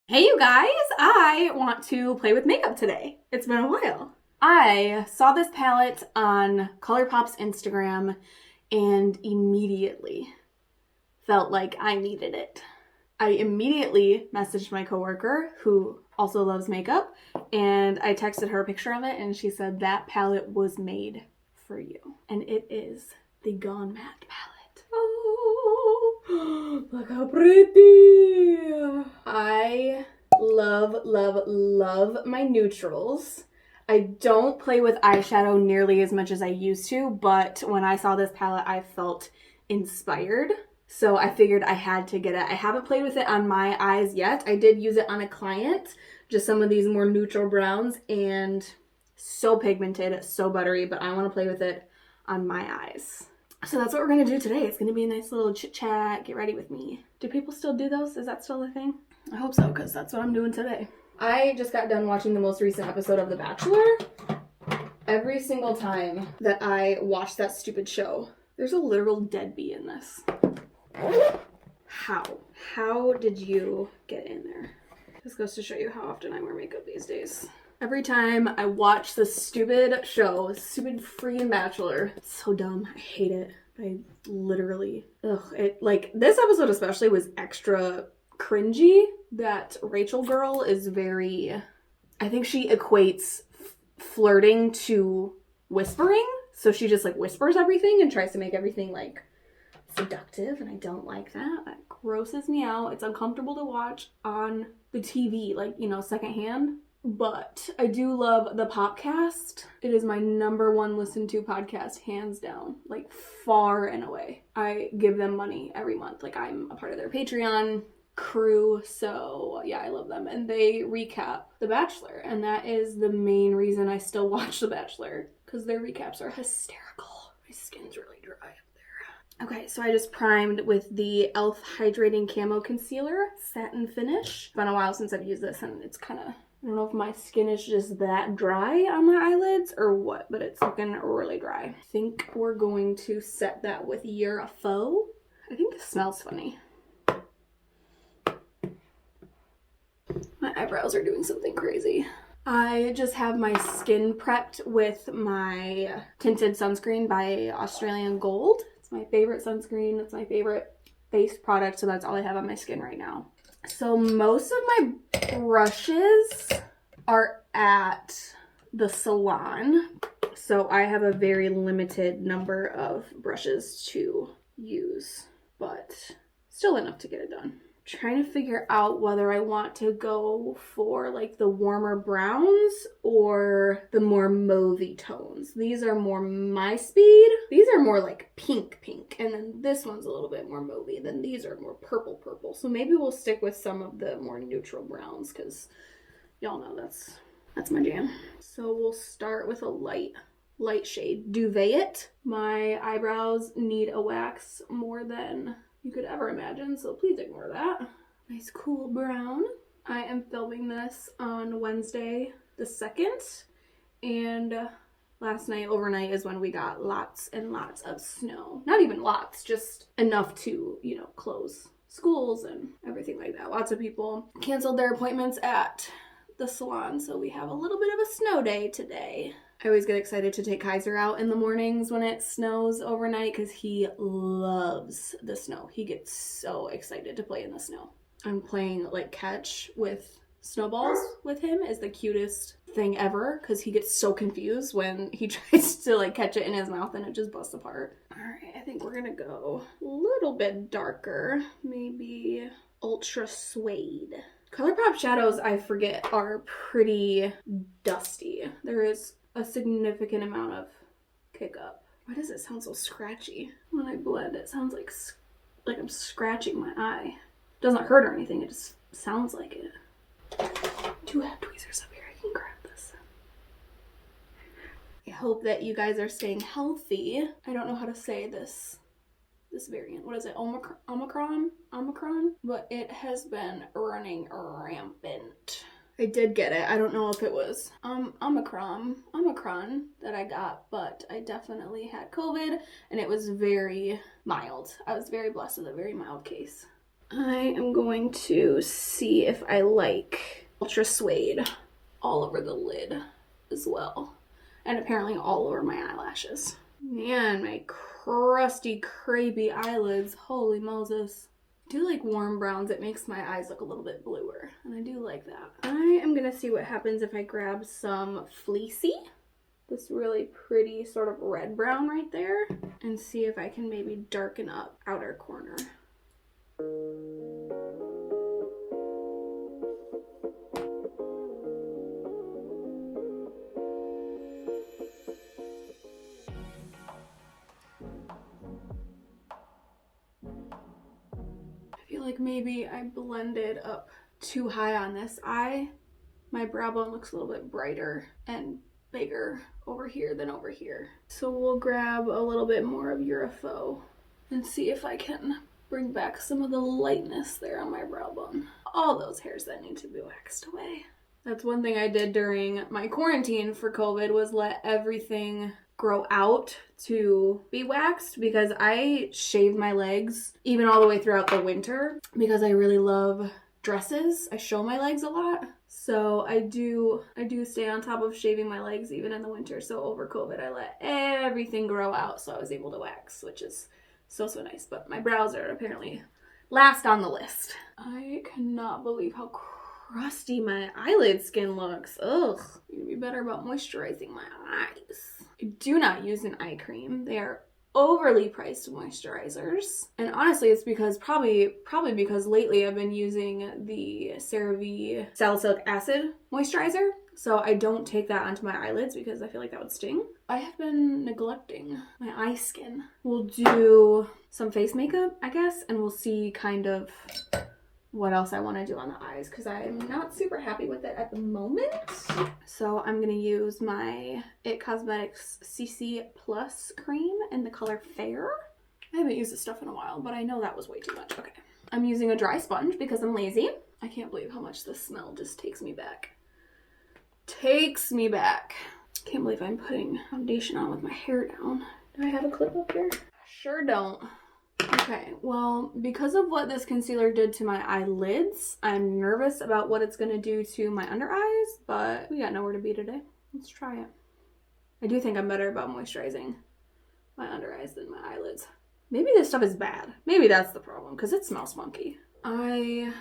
Hey you guys, I want to play with makeup today. It's been a while. I saw this palette on ColourPop's Instagram and immediately felt like I needed it. I immediately messaged my coworker who also loves makeup and I texted her a picture of it and she said that palette was made for you. And it is the Gone Matte palette. Oh, look how pretty. I love my neutrals. I don't play with eyeshadow nearly as much as I used to, but when I saw this palette, I felt inspired. So I figured I had to get it. I haven't played with it on my eyes yet. I did use it on a client, just some of these more neutral browns, and so pigmented, so buttery, but I want to play with it on my eyes. So that's what we're going to do today. It's going to be a nice little chit chat, get ready with me. Do people still do those? Is that still a thing? I hope so, because that's what I'm doing today. I just got done watching the most recent episode of The Bachelor. Every single time that I watch that stupid show, there's a literal dead bee in this. How? How did you get in there? This goes to show you how often I wear makeup these days. Every time I watch this stupid show, stupid freaking Bachelor, it's so dumb. I hate it. I literally, this episode especially was extra cringy. That Rachel girl is very, I think she equates flirting to whispering. So she just whispers everything and tries to make everything seductive, and I don't like that. That grosses me out. It's uncomfortable to watch on the TV, secondhand. But I do love the Popcast. It is my number one listened to podcast, hands down, far and away. I give them money every month. I'm a part of their Patreon crew, so yeah, I love them. And they recap The Bachelor, and that is the main reason I still watch The Bachelor, because their recaps are hysterical. My skin's really dry up there. Okay, so I just primed with the Elle Hydrating Camo Concealer, satin finish. It's been a while since I've used this, and it's kind of, I don't know if my skin is just that dry on my eyelids or what, but it's looking really dry. I think we're going to set that with You're a Foe. I think this smells funny. My eyebrows are doing something crazy. I just have my skin prepped with my tinted sunscreen by Australian Gold. It's my favorite sunscreen. It's my favorite face product, so that's all I have on my skin right now. So most of my brushes are at the salon, so I have a very limited number of brushes to use, but still enough to get it done. Trying to figure out whether I want to go for the warmer browns or the more mauvey tones. These are more my speed. These are more pink, and then this one's a little bit more mauvey. Then these are more purple. So maybe we'll stick with some of the more neutral browns, because y'all know that's my jam. So we'll start with a light shade. Duvet it. My eyebrows need a wax more than you could ever imagine, so please ignore that. Nice cool brown. I am filming this on Wednesday the 2nd, and last night, overnight, is when we got lots and lots of snow. Not even lots, just enough to, close schools and everything like that. Lots of people canceled their appointments at the salon, so we have a little bit of a snow day today. I always get excited to take Kaiser out in the mornings when it snows overnight because he loves the snow. He gets so excited to play in the snow. I'm playing catch with snowballs with him is the cutest thing ever because he gets so confused when he tries to catch it in his mouth and it just busts apart. All right, I think we're gonna go a little bit darker, maybe ultra suede. ColourPop shadows, I forget, are pretty dusty. There is a significant amount of kick up. Why does it sound so scratchy? When I blend, it sounds like I'm scratching my eye. It doesn't hurt or anything, it just sounds like it. I do have tweezers up here, I can grab this. I hope that you guys are staying healthy. I don't know how to say this variant. What is it? Omicron? But it has been running rampant. I did get it. I don't know if it was Omicron that I got, but I definitely had COVID, and it was very mild. I was very blessed with a very mild case. I am going to see if I like Ultra Suede all over the lid as well. And apparently all over my eyelashes. Man, my crusty, crepey eyelids. Holy Moses. I do like warm browns. It makes my eyes look a little bit bluer. And I do like that. I am going to see what happens if I grab some Fleecy. This really pretty sort of red brown right there. And see if I can maybe darken up outer corner. Like maybe I blended up too high on this eye. My brow bone looks a little bit brighter and bigger over here than over here. So we'll grab a little bit more of Eurofaux and see if I can bring back some of the lightness there on my brow bone. All those hairs that need to be waxed away. That's one thing I did during my quarantine for COVID was let everything grow out to be waxed, because I shave my legs even all the way throughout the winter because I really love dresses. I show my legs a lot. So I do stay on top of shaving my legs even in the winter. So over COVID, I let everything grow out so I was able to wax, which is so nice. But my brows are apparently last on the list. I cannot believe how crusty my eyelid skin looks. Ugh. I need to be better about moisturizing my eyes. I do not use an eye cream. They are overly priced moisturizers. And honestly, it's because probably because lately I've been using the CeraVe salicylic acid moisturizer. So I don't take that onto my eyelids because I feel like that would sting. I have been neglecting my eye skin. We'll do some face makeup, I guess, and we'll see kind of what else I want to do on the eyes, because I'm not super happy with it at the moment. So I'm going to use my IT Cosmetics CC Plus cream in the color Fair. I haven't used this stuff in a while, but I know that was way too much. Okay. I'm using a dry sponge because I'm lazy. I can't believe how much this smell just takes me back. Takes me back. Can't believe I'm putting foundation on with my hair down. Do I have a clip up here? Sure don't. Okay, well, because of what this concealer did to my eyelids, I'm nervous about what it's going to do to my under eyes, but we got nowhere to be today. Let's try it. I do think I'm better about moisturizing my under eyes than my eyelids. Maybe this stuff is bad. Maybe that's the problem, because it smells funky. I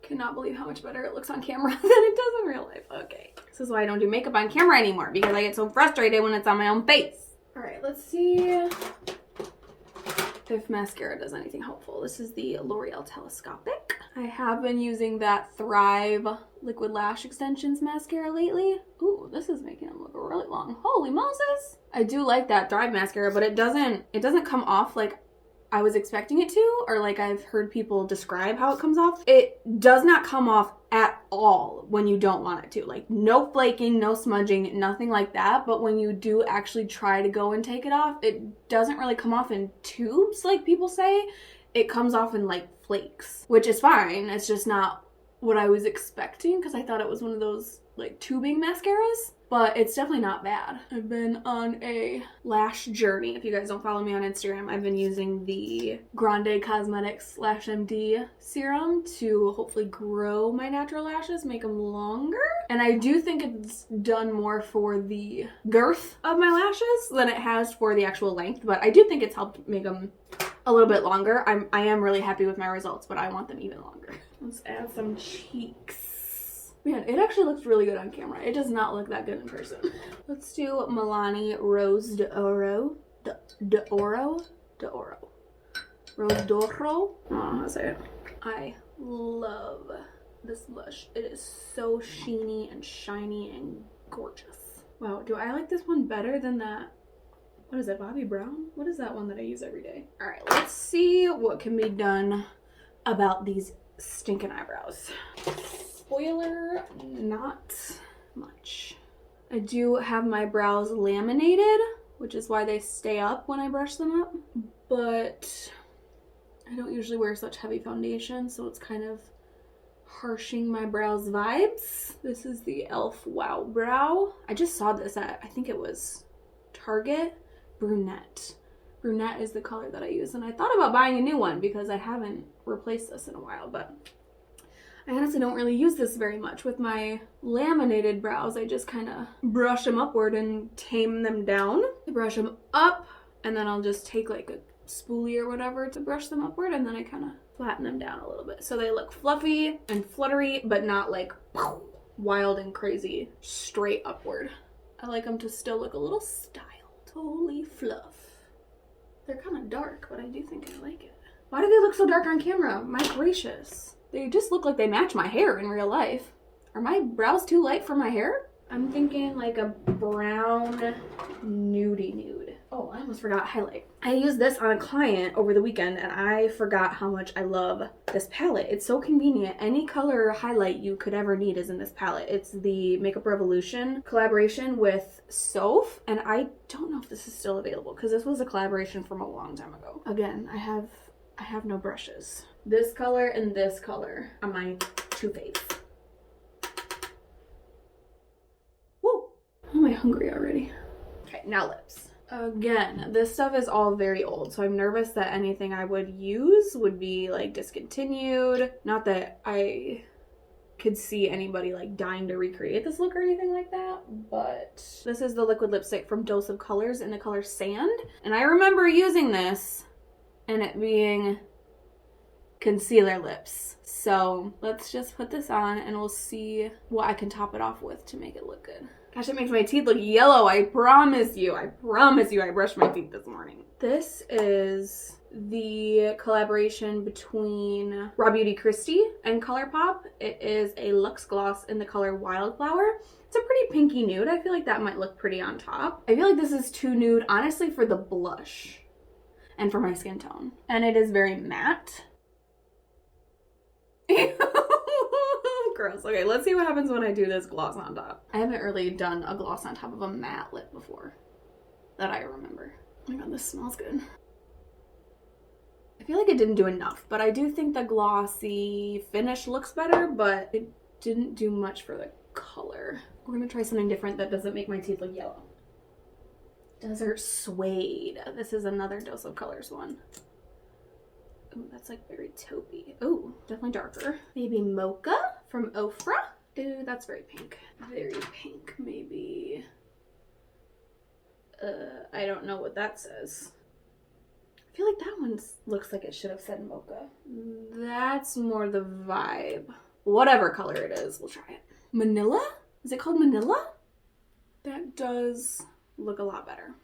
cannot believe how much better it looks on camera than it does in real life. Okay, this is why I don't do makeup on camera anymore, because I get so frustrated when it's on my own face. All right, let's see if mascara does anything helpful. This is the L'Oreal Telescopic. I have been using that Thrive Liquid Lash Extensions mascara lately. Ooh, this is making them look really long. Holy Moses! I do like that Thrive mascara, but it doesn't come off like I was expecting it to, or like I've heard people describe how it comes off. It does not come off at all when you don't want it to. Like no flaking, no smudging, nothing like that. But when you do actually try to go and take it off, it doesn't really come off in tubes like people say. It comes off in like flakes, which is fine. It's just not what I was expecting because I thought it was one of those like tubing mascaras. But it's definitely not bad. I've been on a lash journey. If you guys don't follow me on Instagram, I've been using the Grande Cosmetics /MD serum to hopefully grow my natural lashes, make them longer. And I do think it's done more for the girth of my lashes than it has for the actual length. But I do think it's helped make them a little bit longer. I am really happy with my results, but I want them even longer. Let's add some cheeks. Man, it actually looks really good on camera. It does not look that good in person. Let's do Milani Rose d'Oro. Rose d'Oro. I don't know how to say it. I love this blush. It is so sheeny and shiny and gorgeous. Wow, do I like this one better than that? What is it, Bobbi Brown? What is that one that I use every day? All right, let's see what can be done about these stinking eyebrows. Spoiler, not much. I do have my brows laminated, which is why they stay up when I brush them up, but I don't usually wear such heavy foundation, so it's kind of harshing my brows vibes. This is the e.l.f. Wow Brow. I just saw this at, I think it was Target, brunette. Brunette is the color that I use, and I thought about buying a new one because I haven't replaced this in a while, but I honestly don't really use this very much. With my laminated brows, I just kind of brush them upward and tame them down. I brush them up, and then I'll just take like a spoolie or whatever to brush them upward, and then I kind of flatten them down a little bit so they look fluffy and fluttery, but not like wild and crazy straight upward. I like them to still look a little styled. Holy fluff. They're kind of dark, but I do think I like it. Why do they look so dark on camera? My gracious. They just look like they match my hair in real life. Are my brows too light for my hair? I'm thinking like a brown nudie nude. Oh, I almost forgot highlight. I used this on a client over the weekend and I forgot how much I love this palette. It's so convenient. Any color highlight you could ever need is in this palette. It's the Makeup Revolution collaboration with Soph, and I don't know if this is still available because this was a collaboration from a long time ago. Again, I have no brushes. This color and this color are my two faves. Woo! How am I hungry already? Okay, now lips. Again, this stuff is all very old, so I'm nervous that anything I would use would be like discontinued. Not that I could see anybody like dying to recreate this look or anything like that, but this is the liquid lipstick from Dose of Colors in the color Sand, and I remember using this and it being concealer lips. So let's just put this on and we'll see what I can top it off with to make it look good. Gosh, it makes my teeth look yellow. I promise you I brushed my teeth this morning. This is the collaboration between rawbeautykristi and ColourPop. It is a Luxe Gloss in the color Wildflower. It's a pretty pinky nude. I feel like that might look pretty on top. I feel like this is too nude, honestly, for the blush and for my skin tone. And it is very matte. Gross. Okay, let's see what happens when I do this gloss on top. I haven't really done a gloss on top of a matte lip before that I remember. Oh my god, this smells good. I feel like it didn't do enough, but I do think the glossy finish looks better, but it didn't do much for the color. We're gonna try something different that doesn't make my teeth look yellow. Desert Suede. This is another Dose of Colors one. Ooh, that's like very taupey. Ooh, definitely darker. Maybe Mocha from Ofra. Ooh, that's very pink. Very pink, maybe. I don't know what that says. I feel like that one looks like it should have said Mocha. That's more the vibe. Whatever color it is, we'll try it. Manila? Is it called Manila? That does look a lot better.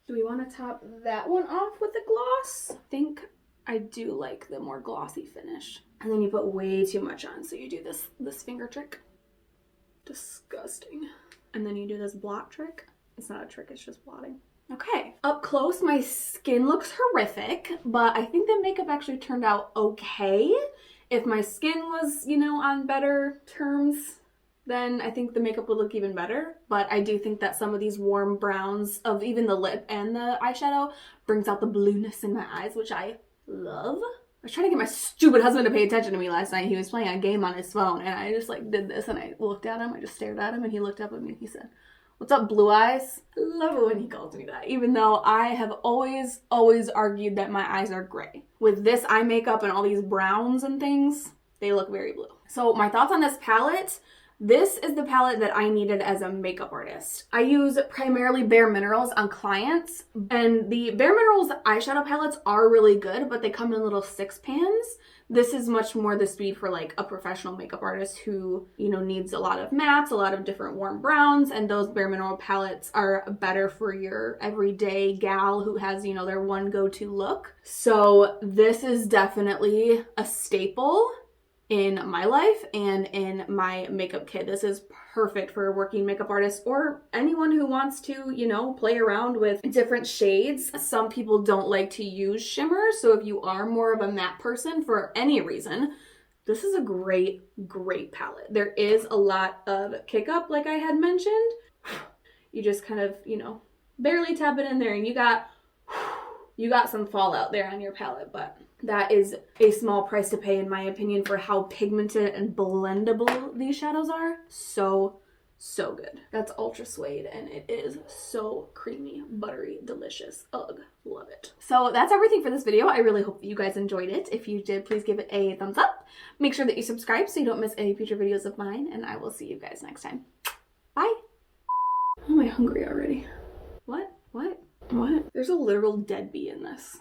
Do we want to top that one off with a gloss? I think I do like the more glossy finish. And then you put way too much on, so you do this finger trick. Disgusting. And then you do this blot trick. It's not a trick, it's just blotting. Okay, up close my skin looks horrific, but I think the makeup actually turned out okay. If my skin was, you know, on better terms, then I think the makeup would look even better. But I do think that some of these warm browns of even the lip and the eyeshadow brings out the blueness in my eyes, which I love. I was trying to get my stupid husband to pay attention to me last night. He was playing a game on his phone and I just like did this and I looked at him. I just stared at him and he looked up at me and he said, "What's up, blue eyes?" I love it when he calls me that, even though I have always argued that my eyes are gray. With this eye makeup and all these browns and things, they look very blue. So my thoughts on this palette. This is the palette that I needed as a makeup artist. I use primarily Bare Minerals on clients, and the Bare Minerals eyeshadow palettes are really good, but they come in little 6 pans. This is much more the speed for like a professional makeup artist who, you know, needs a lot of mattes, a lot of different warm browns, and those Bare Mineral palettes are better for your everyday gal who has, you know, their one go-to look. So this is definitely a staple in my life and in my makeup kit. This is perfect for working makeup artists or anyone who wants to, you know, play around with different shades. Some people don't like to use shimmer, so if you are more of a matte person for any reason, this is a great palette. There is a lot of kick up, like I had mentioned. You just kind of, you know, barely tap it in there and you got some fallout there on your palette, but that is a small price to pay in my opinion for how pigmented and blendable these shadows are. So So good. That's Ultra Suede and it is so creamy, buttery, delicious. Ugh, love it. So that's everything for this video. I really hope that you guys enjoyed it. If you did, please give it a thumbs up. Make sure that you subscribe so you don't miss any future videos of mine, and I will see you guys next time. Bye. Oh, am I hungry already? What? What? What? There's a literal dead bee in this.